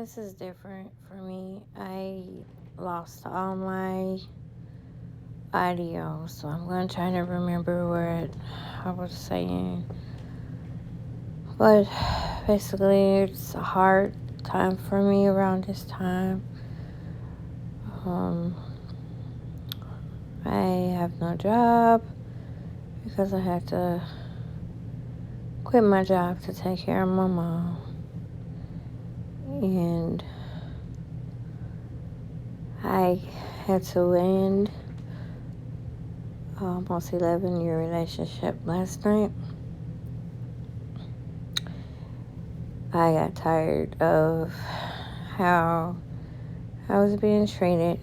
This is different for me. I lost all my audio, so I'm going to try to remember what I was saying. But basically, it's a hard time for me around this time. Um, I have no job because I had to quit my job to take care of my mom. And I had to end almost 11-year relationship last night. I got tired of how I was being treated.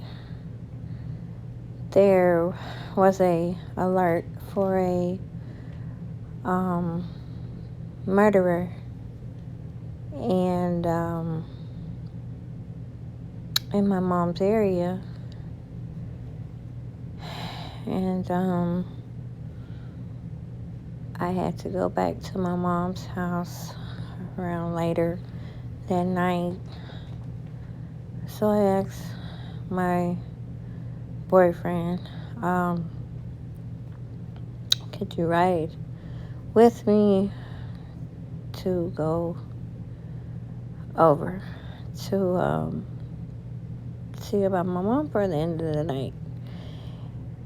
There was a alert for a murderer, and in my mom's area, and I had to go back to my mom's house around later that night. So I asked my boyfriend, could you ride with me to go over to see about my mom for the end of the night?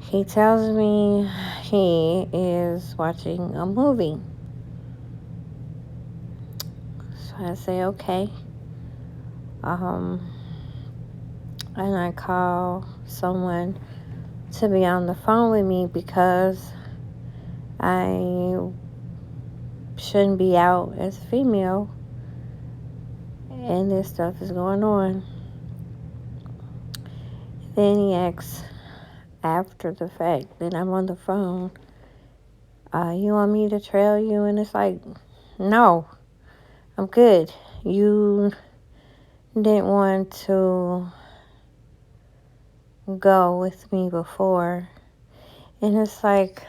He tells me he is watching a movie. So I say, okay. And I call someone to be on the phone with me because I shouldn't be out as a female and this stuff is going on. Then he asks, after the fact that I'm on the phone, you want me to trail you? And it's like, no, I'm good. You didn't want to go with me before. And it's like,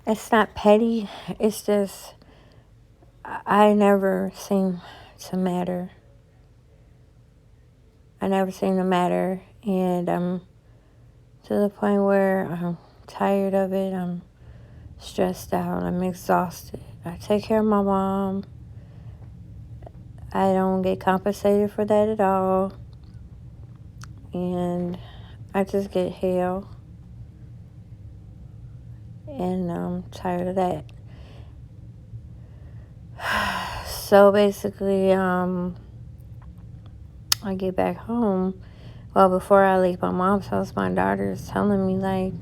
it's not petty. It's just, I never seem to matter. I never seem to matter. And I'm to the point where I'm tired of it. I'm stressed out. I'm exhausted. I take care of my mom. I don't get compensated for that at all. And I just get hell. And I'm tired of that. So basically, I get back home. Well, before I leave my mom's house, my daughter is telling me, like,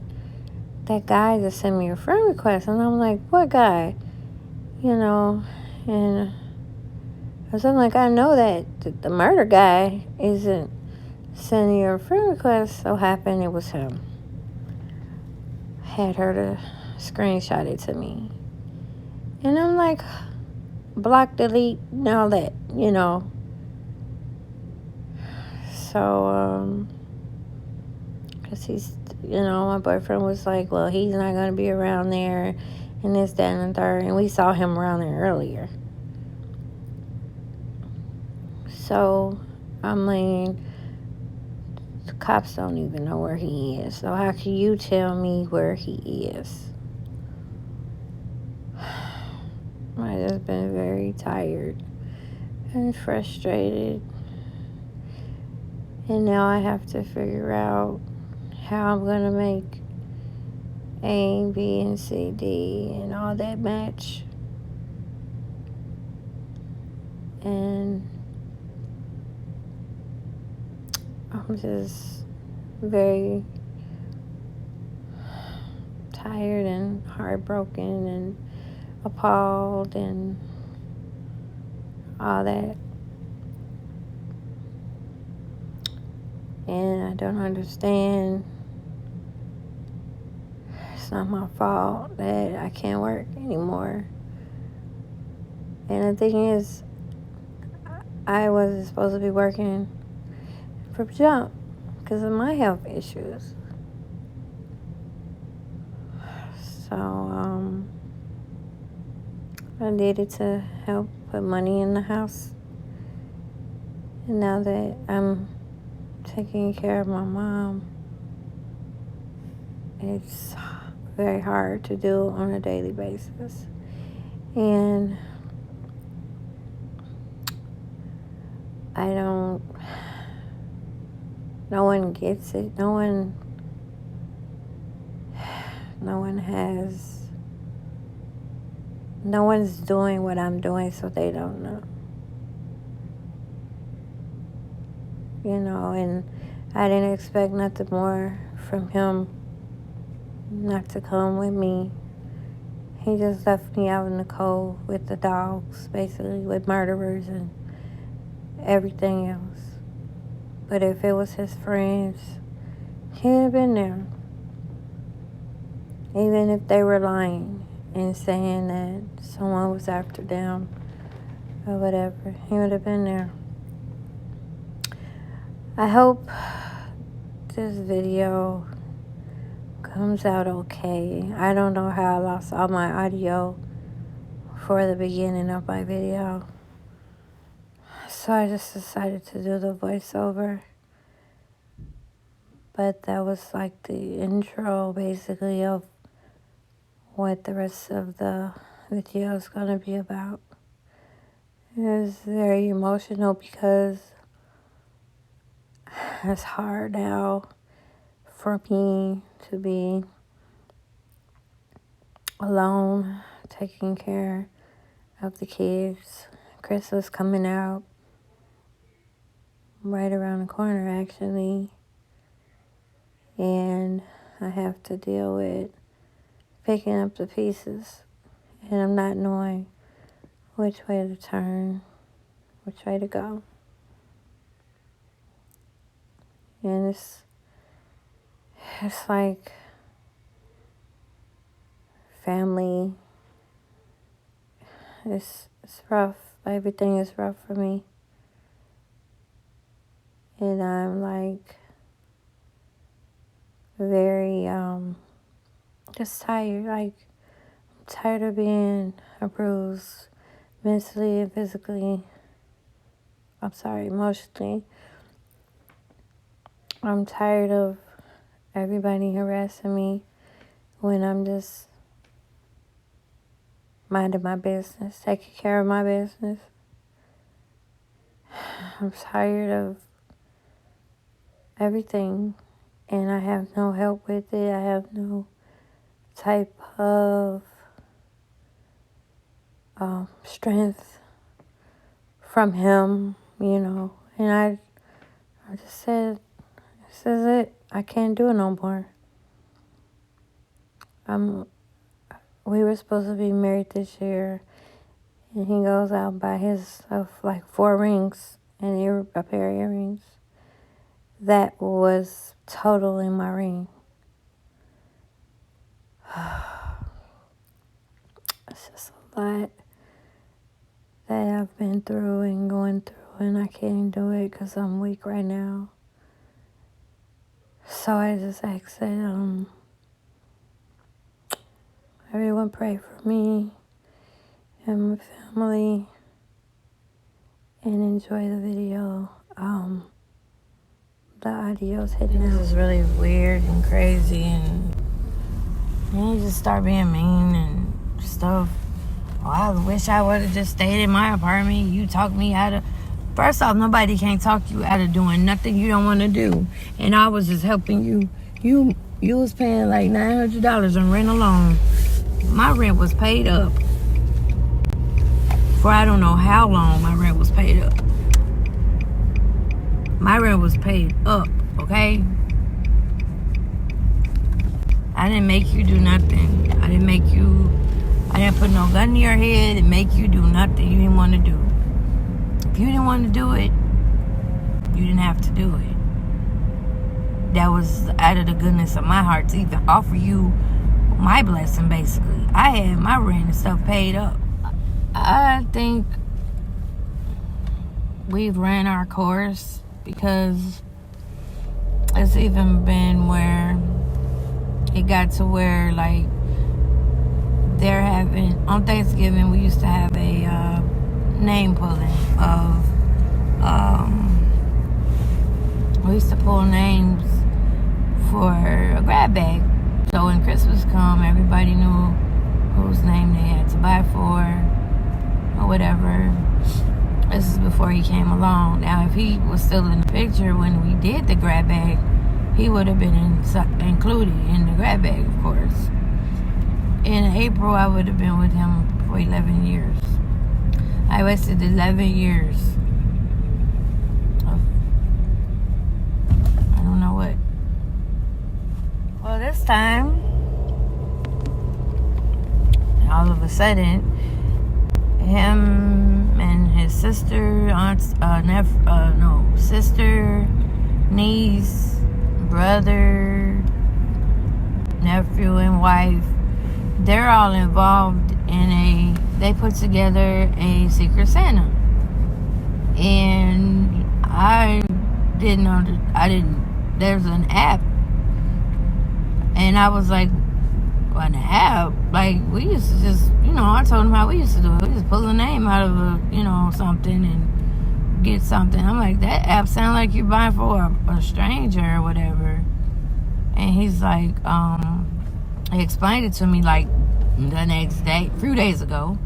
that guy just sent me a friend request. And I'm like, what guy? You know, and I'm like, I know that the murder guy isn't sending you a friend request. So happened it was him. Had her to screenshot it to me. And I'm like, block, delete, and all that, you know. So, because he's, my boyfriend was like, well, he's not going to be around there, and this, that, and the third. And we saw him around there earlier. So, I mean, the cops don't even know where he is. So, how can you tell me where he is? I've just been very tired and frustrated. And now I have to figure out how I'm going to make A, B, and C, D, and all that match. And I'm just very tired and heartbroken and appalled and all that. And I don't understand. It's not my fault that I can't work anymore. And the thing is, I wasn't supposed to be working from jump because of my health issues. So, I needed to help put money in the house. And now that I'm taking care of my mom, it's very hard to do on a daily basis. And no one gets it. No one's doing what I'm doing, so they don't know. And I didn't expect nothing more from him not to come with me. He just left me out in the cold with the dogs, basically, with murderers and everything else. But if it was his friends, he'd have been there. Even if they were lying and saying that someone was after them or whatever, he would have been there. I hope this video comes out okay. I don't know how I lost all my audio for the beginning of my video. So I just decided to do the voiceover. But that was like the intro, basically, of what the rest of the video is going to be about. It was very emotional because it's hard now for me to be alone, taking care of the kids. Christmas coming out right around the corner, actually. And I have to deal with picking up the pieces. And I'm not knowing which way to turn, which way to go. And it's like family. It's rough. Everything is rough for me. And I'm like very just tired. Like, I'm tired of being abused mentally and physically. Emotionally. I'm tired of everybody harassing me when I'm just minding my business, taking care of my business. I'm tired of everything, and I have no help with it. I have no type of strength from him, And I just said, this is it. I can't do it no more. We were supposed to be married this year, and he goes out and buy his stuff, like 4 rings and a pair of earrings. That was total in my ring. It's just a lot that I've been through and going through, and I can't do it because I'm weak right now. So I just ask that everyone pray for me and my family, and enjoy the video. The audio's hidden out. This is really weird and crazy, and you just start being mean and stuff. Well, I wish I would have just stayed in my apartment. You talked me out of... First off, nobody can't talk you out of doing nothing you don't want to do. And I was just helping you. You was paying like $900 in rent alone. My rent was paid up. For I don't know how long my rent was paid up. My rent was paid up, okay? I didn't make you do nothing. I didn't put no gun in your head and make you do nothing you didn't want to do. If you didn't want to do it, you didn't have to do it. That was out of the goodness of my heart to even offer you my blessing, basically. I had my rent and stuff paid up. I think we've ran our course, because it's even been where it got to where, like, they're having, on Thanksgiving, we used to have a name pulling of we used to pull names for a grab bag. So when Christmas come, everybody knew whose name they had to buy for or whatever. This is before he came along. Now, if he was still in the picture when we did the grab bag, he would have been included in the grab bag, of course. In April, I would have been with him for 11 years. I wasted 11 years of I don't know what. Well, this time, all of a sudden, him and his sister, sister, niece, brother, nephew, and wife, they're all involved in they put together a Secret Santa. And I didn't know, there's an app. And I was like, well, an app? Like, we used to just, I told him how we used to do it. We just pull a name out of something and get something. I'm like, that app sounds like you're buying for a stranger or whatever. And he's like, he explained it to me like the next day, a few days ago.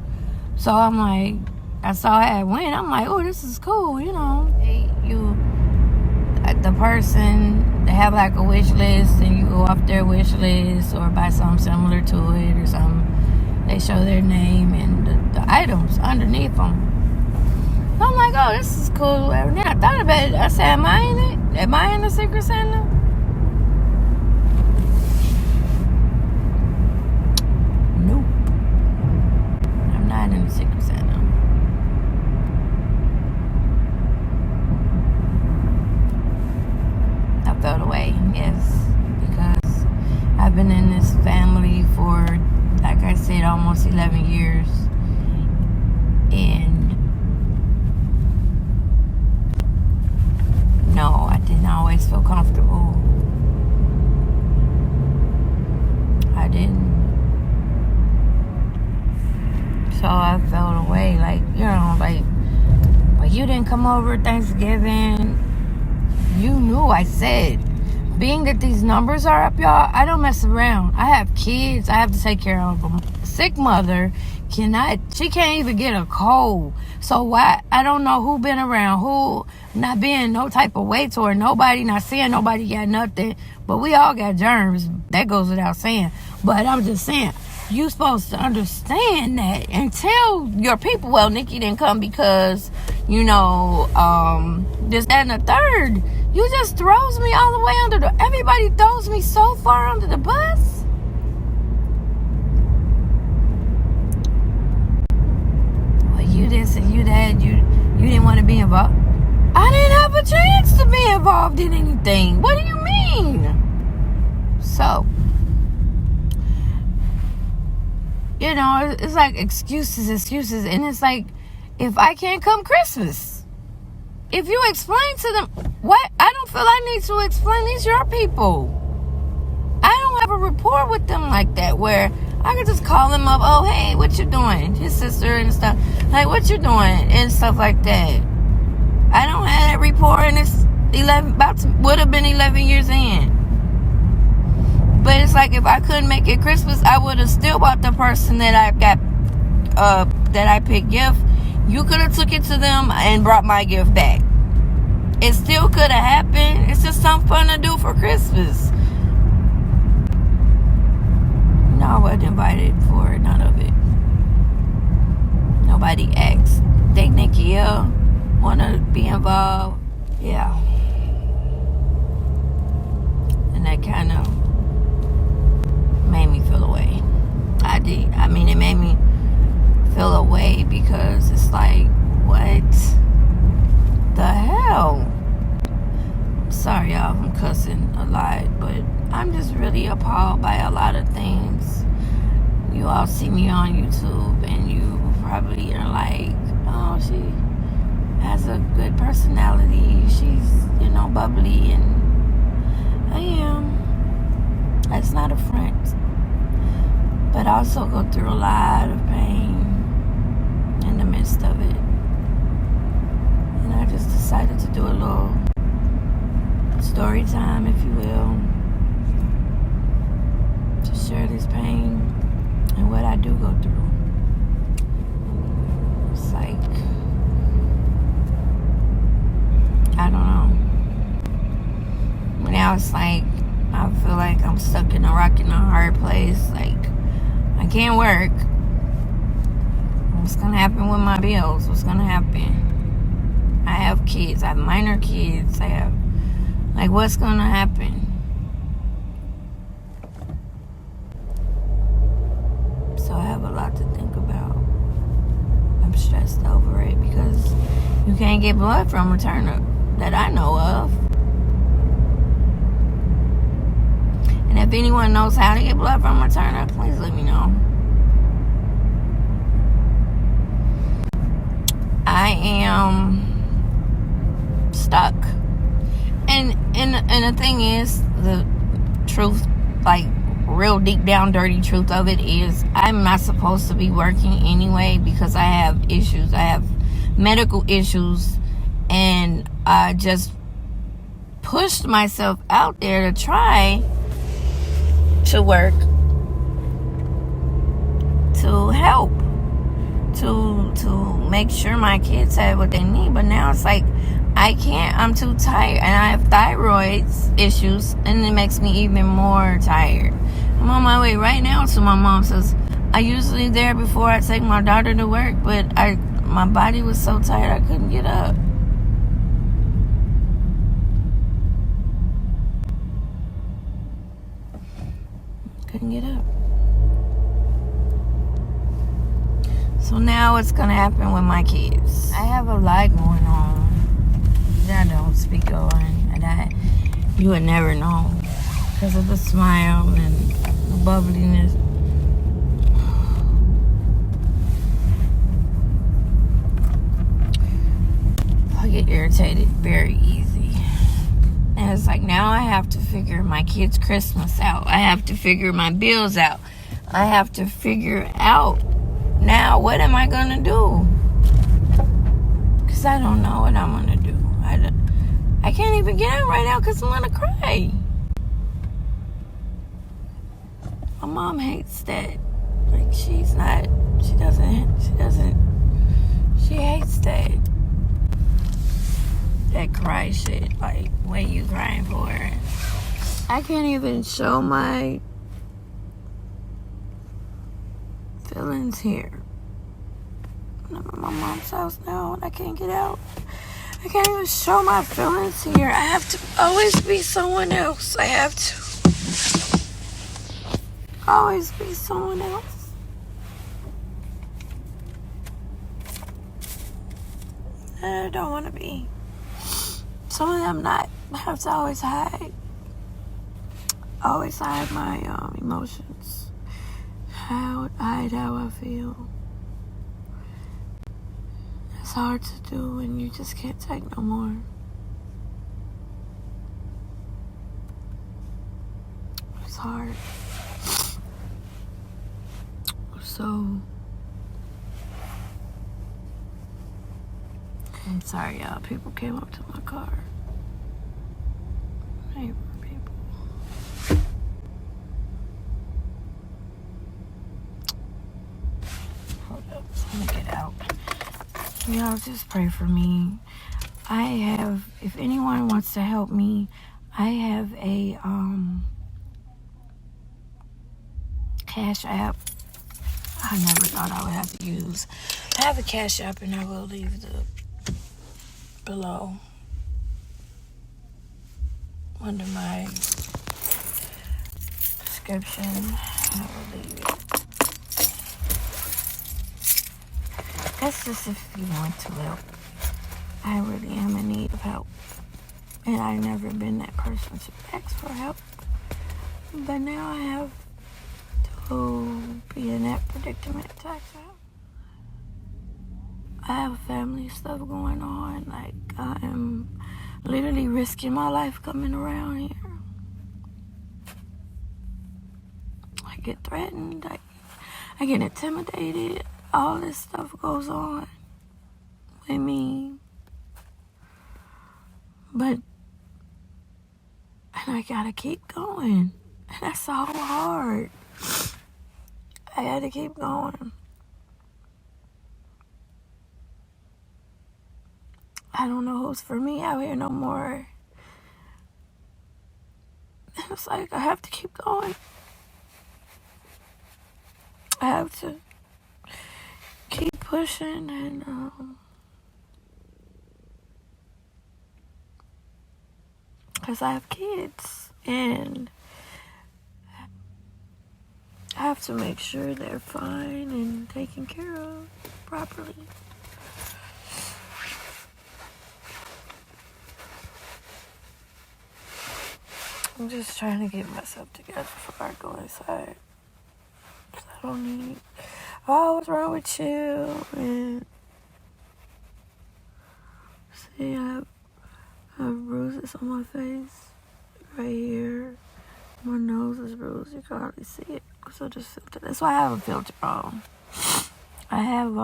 So I'm like, I saw how it went. I'm like, oh, this is cool, the person, they have like a wish list and you go off their wish list or buy something similar to it or something. They show their name and the items underneath them. I'm like, oh, this is cool. And then I thought about it. I said, am I in it? Am I in the Secret Santa? Nope. I'm not in the Secret Santa. I felt away, yes, because I've been in this family for, like I said, almost 11 years. And no, I didn't always feel comfortable. I didn't. So I felt away, like you didn't come over Thanksgiving. You knew I said, being that these numbers are up, y'all, I don't mess around. I have kids. I have to take care of them. Sick mother she can't even get a cold. So why? I don't know who been around, who not being no type of way toward nobody, not saying nobody got nothing, but we all got germs. That goes without saying. But I'm just saying, you supposed to understand that and tell your people, well, Nikki didn't come because, this, that, and the third. You just throws me all the way everybody throws me so far under the bus. Well, you this and you that, you didn't want to be involved. I didn't have a chance to be involved in anything. What do you mean? So, it's like excuses. And it's like, if I can't come Christmas, if you explain to them, what? I don't feel I need to explain. These your people. I don't have a rapport with them like that where I could just call them up. Oh, hey, what you doing? His sister and stuff. Like, what you doing? And stuff like that. I don't have that rapport, and it's would have been 11 years in. But it's like, if I couldn't make it Christmas, I would have still bought the person that I got, that I picked gift. You could have took it to them and brought my gift back. It still could have happened. It's just something fun to do for Christmas. No, I wasn't invited for none of it. Nobody asked. Think Nikki want to be involved? Yeah. And that kind of made me feel away. I did. I mean, it made me feel away because it's like, what the hell? Sorry, y'all, I'm cussing a lot, but I'm just really appalled by a lot of things. You all see me on YouTube and you probably are like, oh, she has a good personality. She's, bubbly, and I am. That's not a front. But I also go through a lot of pain in the midst of it. And I just decided to do a little story time, if you will, to share this pain and what I do go through. It's like, I don't know. Now it's like, I feel like I'm stuck in a rock and a hard place. Like, I can't work. What's gonna happen with my bills? What's gonna happen? I have kids. I have minor kids. Like, what's gonna happen? So I have a lot to think about. I'm stressed over it because you can't get blood from a turnip that I know of. And if anyone knows how to get blood from a turnip, please let me know. I am stuck. And the thing is, the truth, like real deep down dirty truth of it is, I'm not supposed to be working anyway because I have issues. I have medical issues, and I just pushed myself out there to try to work, to help, to make sure my kids have what they need. But now it's like, I can't. I'm too tired, and I have thyroid issues, and it makes me even more tired. I'm on my way right now to my mom's house. I usually there before I take my daughter to work, but my body was so tired I couldn't get up. Couldn't get up. So now what's gonna happen with my kids? I have a lot going on that I don't speak on, and that you would never know because of the smile and the bubbliness. I get irritated very easy. And it's like, now I have to figure my kids' Christmas out. I have to figure my bills out. I have to figure out, now, what am I going to do? Because I don't know what I'm going to do. I can't even get out right now because I'm going to cry. My mom hates that. Like, she hates that. That cry shit. Like, what are you crying for? I can't even show my feelings here. I'm at my mom's house now and I can't get out. I can't even show my feelings here. I have to always be someone else. I have to always be someone else. And I don't want to be. Some of them not. I have to always hide. Always hide my emotions. Hide how I feel. It's hard to do when you just can't take no more. It's hard. So, I'm sorry, y'all. People came up to my car. Hey, people. Hold up. Let me get out. Y'all just pray for me. If anyone wants to help me, I have a Cash App. I never thought I would have to use. I have a Cash App, and I will leave below under my description. I will leave it. That's just if you want to help. I really am in need of help. And I've never been that person to ask for help. But now I have to be in that predicament to ask for help. I have family stuff going on. Like, I am literally risking my life coming around here. I get threatened. I get intimidated. All this stuff goes on with me. But I gotta keep going. And that's so hard. I gotta keep going. I don't know who's for me out here no more. It's like I have to keep going. I have to keep pushing, and because I have kids, and I have to make sure they're fine and taken care of properly. I'm just trying to get myself together before I go inside. I don't need, oh, what's wrong with you? And see, I have bruises on my face, right here. My nose is bruised. You can hardly see it. So just filter. That's why I have a filter on. I have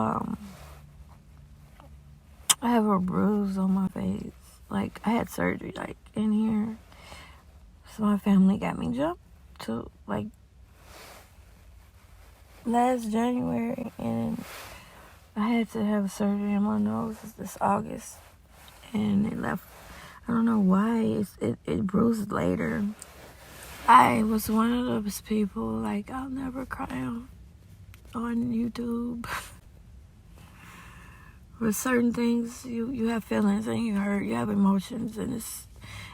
a bruise on my face. Like, I had surgery, like, in here. So my family got me jumped to, like, last January, and I had to have surgery in my nose this August, and it left. I don't know why it bruised later. I was one of those people, like, I'll never cry on YouTube. With certain things, you have feelings and you hurt, you have emotions, and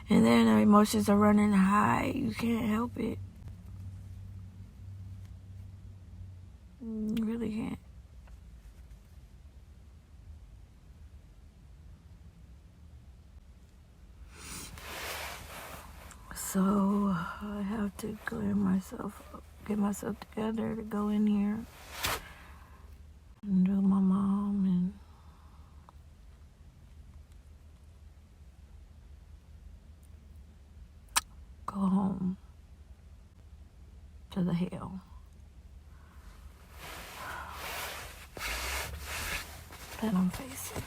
then the emotions are running high. You can't help it. You really can't. So I have to clear myself up, get myself together to go in here and do my mom and go home to the hell that I'm facing.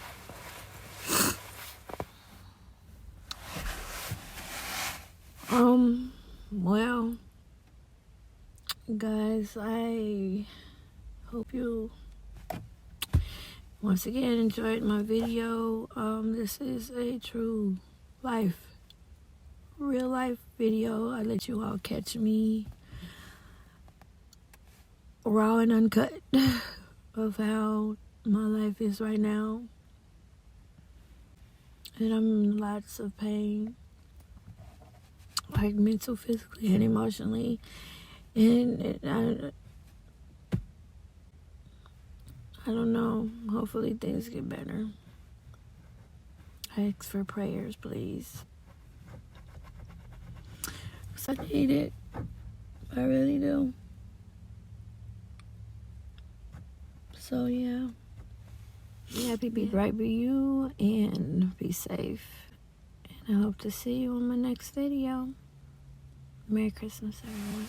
Well, guys, I hope you once again enjoyed my video. This is a true life, real life video. I let you all catch me raw and uncut of how my life is right now. And I'm in lots of pain, like mental, physically, and emotionally. And I don't know. Hopefully things get better. I ask for prayers, please. 'Cause I need it. I really do. So yeah. Be happy, be bright, be you, and be safe. And I hope to see you on my next video. Merry Christmas, everyone.